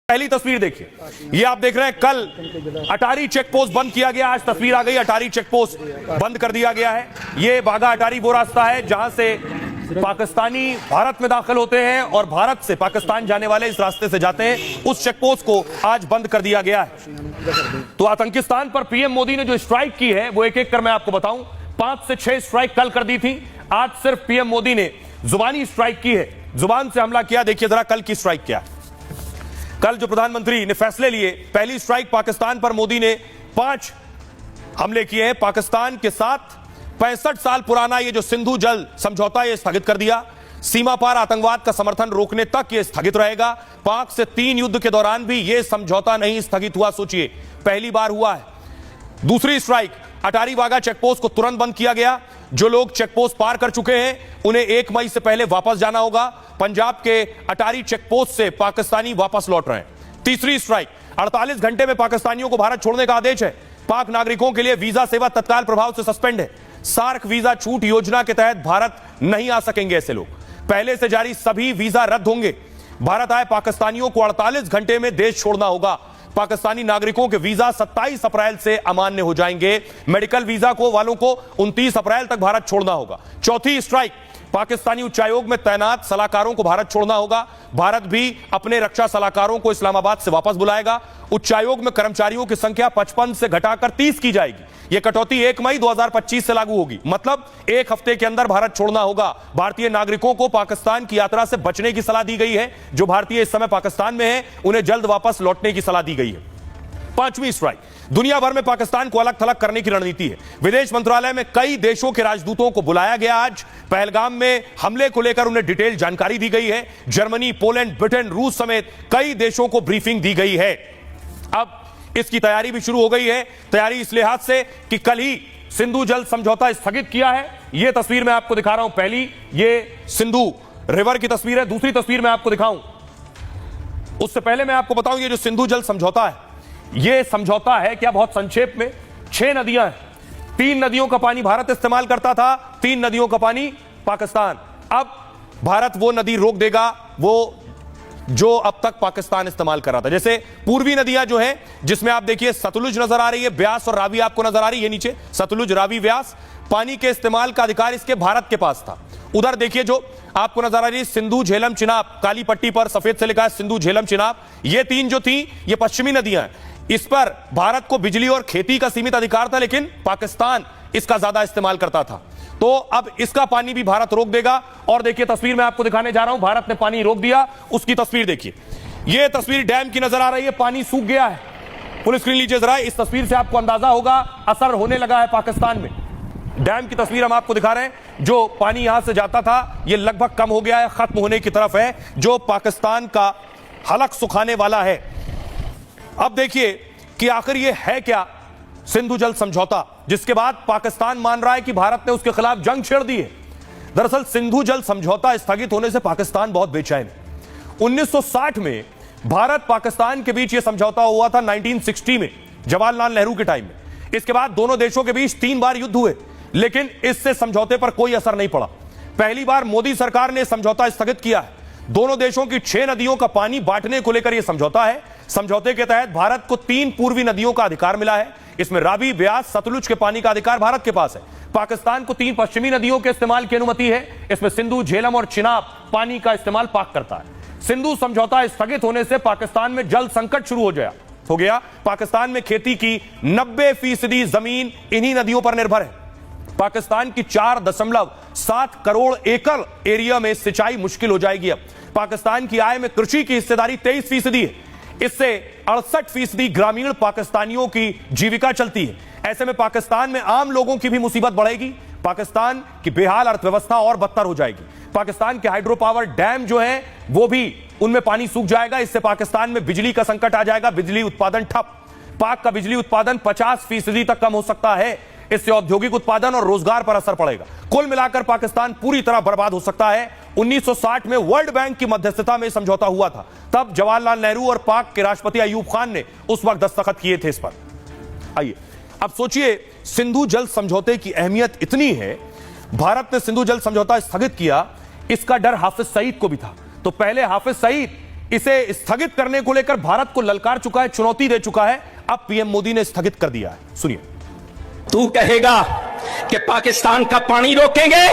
पहली तस्वीर देखिए, ये आप देख रहे हैं कल अटारी चेक पोस्ट बंद किया गया। आज तस्वीर आ गई, अटारी चेक पोस्ट बंद कर दिया गया है। ये बागा अटारी वो रास्ता है जहां से पाकिस्तानी भारत में दाखिल होते हैं और भारत से पाकिस्तान जाने वाले इस रास्ते से जाते हैं। उस चेक पोस्ट को आज बंद कर दिया गया है। तो आतंकिस्तान पर पीएम मोदी ने जो स्ट्राइक की है वो एक एक कर मैं आपको बताऊं। 5 से 6 स्ट्राइक कल कर दी थी, आज सिर्फ पीएम मोदी ने जुबानी स्ट्राइक की है, जुबान से हमला किया। देखिए जरा कल की स्ट्राइक क्या है। कल जो प्रधानमंत्री ने फैसले लिए, पहली स्ट्राइक पाकिस्तान पर मोदी ने 5 हमले किए हैं। पाकिस्तान के साथ 65 साल पुराना ये जो सिंधु जल समझौता ये स्थगित कर दिया। सीमा पार आतंकवाद का समर्थन रोकने तक ये स्थगित रहेगा। पाक से 3 युद्ध के दौरान भी ये समझौता नहीं स्थगित हुआ, सोचिए पहली बार हुआ है। दूसरी स्ट्राइक, अटारी वाघा चेकपोस्ट को तुरंत बंद किया गया। जो लोग चेकपोस्ट पार कर चुके हैं उन्हें 1 मई से पहले वापस जाना होगा। पंजाब के अटारी चेकपोस्ट से पाकिस्तानी वापस लौट रहे हैं। तीसरी स्ट्राइक, 48 घंटे में पाकिस्तानियों को भारत छोड़ने का आदेश है। पाक नागरिकों के लिए वीजा सेवा तत्काल प्रभाव से सस्पेंड है। सार्क वीजा छूट योजना के तहत भारत नहीं आ सकेंगे ऐसे लोग। पहले से जारी सभी वीजा रद्द होंगे। भारत आए पाकिस्तानियों को 48 घंटे में देश छोड़ना होगा। पाकिस्तानी नागरिकों के वीजा 27 अप्रैल से अमान्य हो जाएंगे। मेडिकल वीजा को वालों को 29 अप्रैल तक भारत छोड़ना होगा। चौथी स्ट्राइक, पाकिस्तानी उच्चायोग में तैनात सलाहकारों को भारत छोड़ना होगा। भारत भी अपने रक्षा सलाहकारों को इस्लामाबाद से वापस बुलाएगा। उच्चायोग में कर्मचारियों की संख्या 55 से घटाकर 30 की जाएगी। यह कटौती 1 मई 2025 से लागू होगी। मतलब 1 हफ्ते के अंदर भारत छोड़ना होगा। भारतीय नागरिकों को पाकिस्तान की यात्रा से बचने की सलाह दी गई है। जो भारतीय इस समय पाकिस्तान में हैं उन्हें जल्द वापस लौटने की सलाह दी गई है। 5वीं स्ट्राइक, दुनिया भर में पाकिस्तान को अलग थलग करने की रणनीति है। विदेश मंत्रालय में कई देशों के राजदूतों को बुलाया गया। आज पहलगाम में हमले को लेकर उन्हें डिटेल जानकारी दी गई है। जर्मनी, पोलैंड, ब्रिटेन, रूस समेत कई देशों को ब्रीफिंग दी गई है। अब इसकी तैयारी भी शुरू हो गई है। तैयारी इस लिहाज से कि कल ही सिंधु जल समझौता स्थगित किया है। यह तस्वीर मैं आपको दिखा रहा हूं। पहली ये सिंधु रिवर की तस्वीर है। दूसरी तस्वीर मैं आपको दिखाऊं उससे पहले मैं आपको बताऊं ये जो सिंधु जल समझौता है यह समझौता है क्या, बहुत संक्षेप में 6 नदियां हैं। 3 नदियों का पानी भारत इस्तेमाल करता था, 3 नदियों का पानी पाकिस्तान। अब भारत वो नदी रोक देगा वो जो अब तक पाकिस्तान इस्तेमाल कर रहा था। जैसे पूर्वी नदियां जो हैं जिसमें आप देखिए सतलुज नजर आ रही है, ब्यास और रावी आपको नजर आ रही है नीचे, सतलुज, रावी, व्यास। पानी के इस्तेमाल का अधिकार इसके भारत के पास था। उधर देखिए जो आपको नजर आ रही है सिंधु, झेलम, चिनाब, काली पट्टी पर सफेद से लिखा है सिंधु, झेलम, चिनाब। ये 3 जो थी ये पश्चिमी नदियां हैं। इस पर भारत को बिजली और खेती का सीमित अधिकार था, लेकिन पाकिस्तान इसका ज्यादा इस्तेमाल करता था। तो अब इसका पानी भी भारत रोक देगा। और देखिए तस्वीर मैं आपको दिखाने जा रहा हूं, भारत ने पानी रोक दिया। उसकी तस्वीर देखिए, यह तस्वीर डैम की नजर आ रही है, पानी सूख गया है। फुल स्क्रीन लीजिए जरा, इस तस्वीर से आपको अंदाजा होगा असर होने लगा है पाकिस्तान में। डैम की तस्वीर हम आपको दिखा रहे हैं। जो पानी यहां से जाता था यह लगभग कम हो गया है, खत्म होने की तरफ है, जो पाकिस्तान का हलक सुखाने वाला है। अब देखिए कि आखिर यह है क्या सिंधु जल समझौता, जिसके बाद पाकिस्तान मान रहा है कि भारत ने उसके खिलाफ जंग छेड़ दी है। दरअसल सिंधु जल समझौता स्थगित होने से पाकिस्तान बहुत बेचैन है। 1960 में भारत पाकिस्तान के बीच यह समझौता हुआ था, 1960 में जवाहरलाल नेहरू के टाइम में। इसके बाद दोनों देशों के बीच 3 बार युद्ध हुए, लेकिन इससे समझौते पर कोई असर नहीं पड़ा। पहली बार मोदी सरकार ने समझौता स्थगित किया है। दोनों देशों की 6 नदियों का पानी बांटने को लेकर यह समझौता है। समझौते के तहत भारत को 3 पूर्वी नदियों का अधिकार मिला है। इसमें रावी, ब्यास, सतलुज के पानी का अधिकार भारत के पास है। पाकिस्तान को 3 पश्चिमी नदियों के इस्तेमाल की अनुमति है। इसमें सिंधु, झेलम और चिनाब पानी का इस्तेमाल पाक करता है। सिंधु समझौता स्थगित होने से पाकिस्तान में जल संकट शुरू हो गया। पाकिस्तान में खेती की 90% जमीन इन्हीं नदियों पर निर्भर है। पाकिस्तान की 4.7 करोड़ एकड़ एरिया में सिंचाई मुश्किल हो जाएगी। अब पाकिस्तान की आय में कृषि की हिस्सेदारी 23% है। इससे 68% ग्रामीण पाकिस्तानियों की जीविका चलती है। ऐसे में पाकिस्तान में आम लोगों की भी मुसीबत बढ़ेगी। पाकिस्तान की बेहाल अर्थव्यवस्था और बदतर हो जाएगी। पाकिस्तान के हाइड्रो पावर डैम जो हैं वो भी उनमें पानी सूख जाएगा। इससे पाकिस्तान में बिजली का संकट आ जाएगा, बिजली उत्पादन ठप। पाक का बिजली उत्पादन 50% तक कम हो सकता है। इससे औद्योगिक उत्पादन और रोजगार पर असर पड़ेगा। कुल मिलाकर पाकिस्तान पूरी तरह बर्बाद हो सकता है। 1960 में वर्ल्ड बैंक की मध्यस्थता में समझौता हुआ था। तब जवाहरलाल नेहरू और पाक के राष्ट्रपति अयूब खान ने उस वक्त दस्तखत किए थे इस पर। आइए अब सोचिए, सिंधु जल समझौते की अहमियत इतनी है, भारत ने सिंधु जल समझौता स्थगित किया, इसका डर हाफिज सईद को भी था। तो पहले हाफिज सईद इसे स्थगित करने को लेकर भारत को ललकार चुका है, चुनौती दे चुका है। अब पीएम मोदी ने स्थगित कर दिया है। सुनिए। तू कहेगा कि पाकिस्तान का पानी रोकेंगे,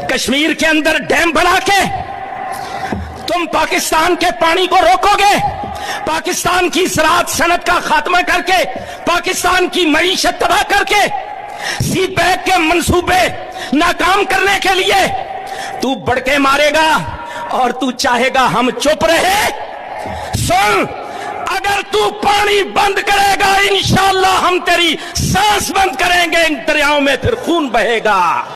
कश्मीर के अंदर डैम बना के तुम पाकिस्तान के पानी को रोकोगे, पाकिस्तान की ज़राअत सनत का खात्मा करके, पाकिस्तान की मईशत तबाह करके, सी पैक के मंसूबे नाकाम करने के लिए तू बड़के मारेगा और तू चाहेगा हम चुप रहे। सुन, अगर तू पानी बंद करेगा इंशाअल्लाह हम तेरी सांस बंद करेंगे, इन दरियाओं में फिर खून बहेगा।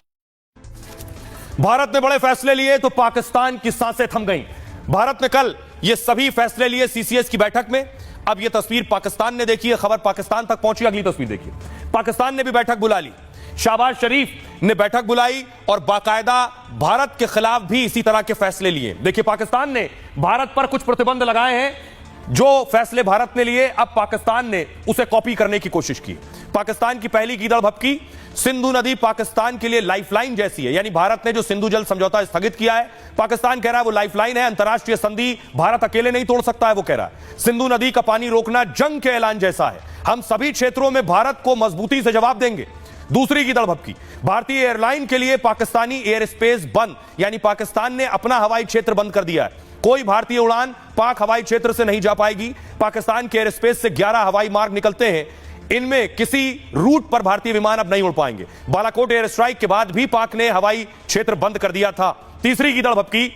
भारत ने बड़े फैसले लिए तो पाकिस्तान की सांसें थम गईं। भारत ने कल ये सभी फैसले लिए सीसीएस की बैठक में। अब ये तस्वीर पाकिस्तान ने देखी है, खबर पाकिस्तान तक पहुंची। अगली तस्वीर देखिए। पाकिस्तान ने भी बैठक बुला ली, शहबाज शरीफ ने बैठक बुलाई और बाकायदा भारत के खिलाफ भी इसी तरह के फैसले लिए। देखिए, पाकिस्तान ने भारत पर कुछ प्रतिबंध लगाए हैं। जो फैसले भारत ने लिए, अब पाकिस्तान ने उसे कॉपी करने की कोशिश की। पाकिस्तान की पहली गीदड़ भभकी, सिंधु नदी पाकिस्तान के लिए लाइफलाइन जैसी है। यानी भारत ने जो सिंधु जल समझौता स्थगित किया है, पाकिस्तान कह रहा है वो लाइफलाइन है, अंतरराष्ट्रीय संधि भारत अकेले नहीं तोड़ सकता है, वो कह रहा है। सिंधु नदी का पानी रोकना जंग के ऐलान जैसा है, हम सभी क्षेत्रों में भारत को मजबूती से जवाब देंगे। दूसरी गीदड़ भभकी, भारतीय एयरलाइन के लिए पाकिस्तानी एयर स्पेस बंद, यानी पाकिस्तान ने अपना हवाई क्षेत्र बंद कर दिया है। कोई भारतीय उड़ान पाक हवाई क्षेत्र से नहीं जा पाएगी। पाकिस्तान के एयर स्पेस से 11 हवाई मार्ग निकलते हैं, इनमें किसी रूट पर भारतीय विमान अब नहीं उड़ पाएंगे। बालाकोट एयर स्ट्राइक के बाद भी पाक ने हवाई क्षेत्र बंद कर दिया था। तीसरी गीदड़ भभकी,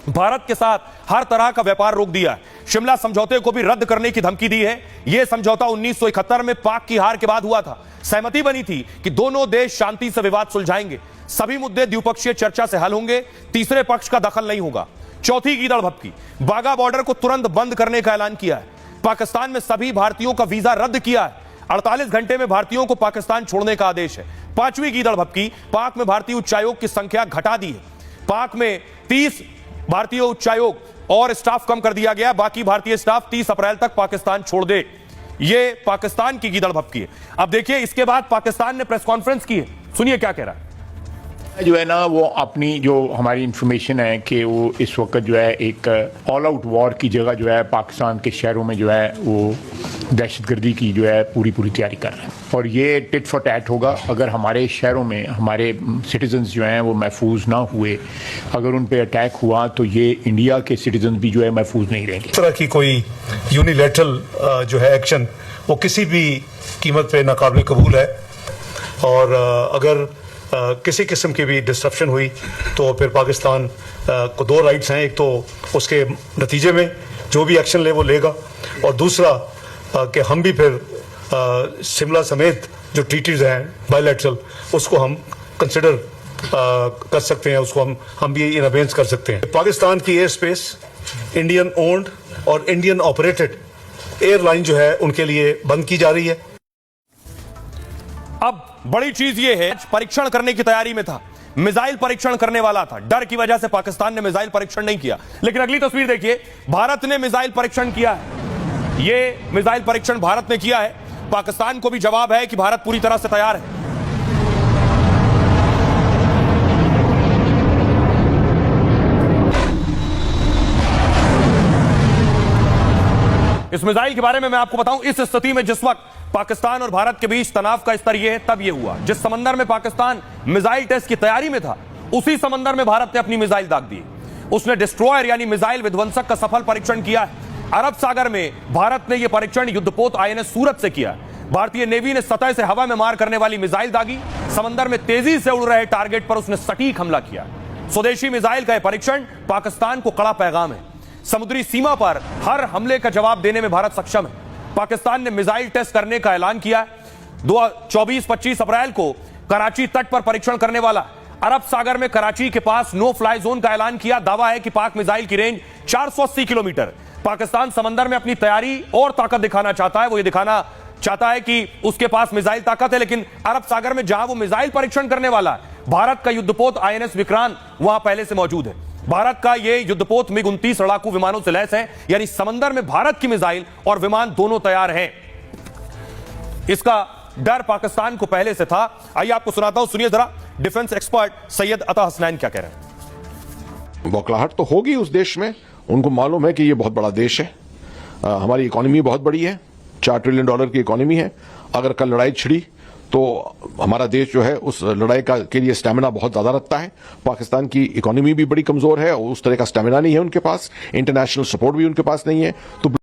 भारत के साथ हर तरह का व्यापार रोक दिया है, शिमला समझौते को भी रद्द करने की धमकी दी है। यह समझौता 1971 में पाक की हार के बाद हुआ था। सहमति बनी थी कि दोनों देश शांति से विवाद सुलझाएंगे, सभी मुद्दे द्विपक्षीय चर्चा से हल होंगे, तीसरे पक्ष का दखल नहीं होगा। चौथी गीदड़ भभकी, बाघा बॉर्डर को तुरंत बंद करने का ऐलान किया है। पाकिस्तान में सभी भारतीयों का वीजा रद्द किया है। 48 घंटे में भारतीयों को पाकिस्तान छोड़ने का आदेश है। पांचवी गीदड़ भभकी, पाक में भारतीय उच्चायोग की संख्या घटा दी है। पाक में 30 भारतीय उच्चायोग और स्टाफ कम कर दिया गया, बाकी भारतीय स्टाफ 30 अप्रैल तक पाकिस्तान छोड़ दे। यह पाकिस्तान की गीदड़ भभकी है। अब देखिए, इसके बाद पाकिस्तान ने प्रेस कॉन्फ्रेंस की है, सुनिए क्या कह रहा है। जो है ना, वो अपनी जो हमारी इंफॉर्मेशन है कि वो इस वक्त जो है एक ऑल आउट वॉर की जगह जो है पाकिस्तान के शहरों में जो है वो दहशतगर्दी की जो है पूरी पूरी तैयारी कर रहे हैं। और ये टिट फॉर टैट होगा। अगर हमारे शहरों में हमारे सिटीजन्स जो हैं वो महफूज ना हुए, अगर उन पे अटैक हुआ तो ये इंडिया के सिटीजन्स भी जो है महफूज नहीं रहेंगे। इस तरह की कोई यूनिलैटरल जो है एक्शन वो किसी भी कीमत पे नाकाबिल कबूल है। और अगर किसी किस्म की भी डिस्ट्रप्शन हुई तो फिर पाकिस्तान को दो राइट्स हैं, एक तो उसके नतीजे में जो भी एक्शन ले वो लेगा, और दूसरा कि हम भी फिर शिमला समेत जो ट्रीटीज हैं बायलैटरल उसको हम कंसिडर कर सकते हैं, उसको हम भी इन अबेंस कर सकते हैं। पाकिस्तान की एयर स्पेस इंडियन ओन्ड और इंडियन ऑपरेटेड एयरलाइन जो है उनके लिए बंद की जा रही है। अब बड़ी चीज यह है, परीक्षण करने की तैयारी में था, मिसाइल परीक्षण करने वाला था। डर की वजह से पाकिस्तान ने मिसाइल परीक्षण नहीं किया। लेकिन अगली तस्वीर देखिए, भारत ने मिसाइल परीक्षण किया है। यह मिसाइल परीक्षण भारत ने किया है। पाकिस्तान को भी जवाब है कि भारत पूरी तरह से तैयार है। इस मिसाइल के बारे में मैं आपको बताऊं, इस स्थिति में जिस वक्त पाकिस्तान और भारत के बीच तनाव का स्तर यह है, तब यह हुआ। जिस समंदर में पाकिस्तान मिसाइल टेस्ट की तैयारी में था, उसी समंदर में भारत ने अपनी मिसाइल दाग दी। उसने डिस्ट्रॉयर यानी मिसाइल विध्वंसक का सफल परीक्षण किया है। अरब सागर में भारत ने यह परीक्षण युद्धपोत INS सूरत से किया। भारतीय नेवी ने सतह से हवा में मार करने वाली मिसाइल दागी। समंदर में तेजी से उड़ रहे टारगेट पर उसने सटीक हमला किया। स्वदेशी मिसाइल का यह परीक्षण पाकिस्तान को कड़ा पैगाम है। समुद्री सीमा पर हर हमले का जवाब देने में भारत सक्षम है। पाकिस्तान ने मिसाइल टेस्ट करने का ऐलान किया। 24-25 अप्रैल को कराची तट पर परीक्षण करने वाला। अरब सागर में कराची के पास नो फ्लाई जोन का ऐलान किया। दावा है कि पाक मिसाइल की रेंज 480 किलोमीटर। पाकिस्तान समंदर में अपनी तैयारी और ताकत दिखाना चाहता है। वो ये दिखाना चाहता है कि उसके पास मिसाइल ताकत है, लेकिन अरब सागर में जहां वो मिसाइल परीक्षण करने वाला है, भारत का युद्धपोत INS विक्रांत वहां पहले से मौजूद है। भारत का यह युद्धपोत MiG-29 लड़ाकू विमानों से लैस है, यानी समंदर में भारत की मिसाइल और विमान दोनों तैयार हैं। इसका डर पाकिस्तान को पहले से था। आइए आपको सुनाता हूं, सुनिए जरा डिफेंस एक्सपर्ट सैयद अता हसनैन क्या कह रहे हैं। बौखलाहट तो होगी उस देश में, उनको मालूम है कि ये बहुत बड़ा देश है, हमारी इकोनॉमी बहुत बड़ी है, $4 ट्रिलियन की इकोनॉमी है। अगर कल लड़ाई छिड़ी तो हमारा देश जो है उस लड़ाई के लिए स्टैमिना बहुत ज्यादा रखता है। पाकिस्तान की इकोनॉमी भी बड़ी कमजोर है और उस तरह का स्टैमिना नहीं है उनके पास, इंटरनेशनल सपोर्ट भी उनके पास नहीं है। तो